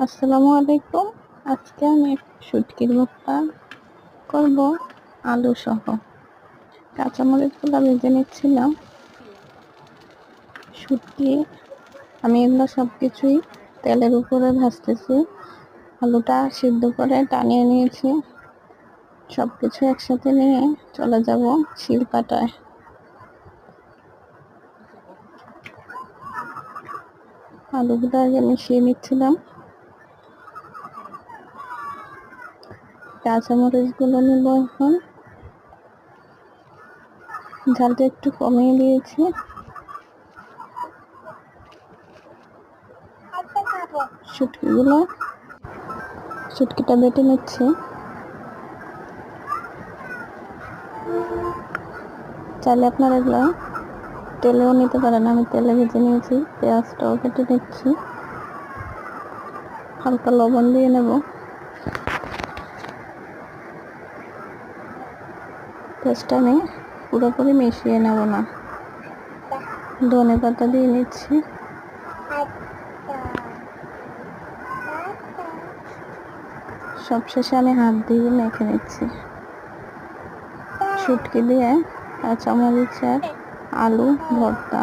আসসালামু আলাইকুম। আজকে আমি শুটকির ভর্তা করব আলু সহ। কাঁচামরিচগুলো ভেজে নিচ্ছিলাম। শুটকি আমি এগুলো সব কিছুই তেলের উপরে ভাজতেছি। আলুটা সিদ্ধ করে টানিয়ে নিয়েছি। সব কিছু একসাথে নিয়ে চলে যাব শিলপাটায়। আলুগুলো আগে মিশিয়ে নিচ্ছিলাম। কাঁচামরিচগুলো নিব এখন। ঝালটা একটু কমিয়ে দিয়েছি। শুটকিটা বেটে নিচ্ছি। চাইলে আপনারা এগুলো তেলেও নিতে পারেন। আমি তেলে ভেজে নিয়েছি। পেঁয়াজটাও কেটে নিচ্ছি। হালকা লবণ দিয়ে নেব। পেঁয়াজটা আমি পুরোপুরি মিশিয়ে নেব না। ধনে পাতা দিয়ে নিচ্ছি। সবশেষে আমি হাত দিয়ে মেখে নিচ্ছি। শুটকি দিয়ে কাঁচামরিচ আর আলু ভর্তা।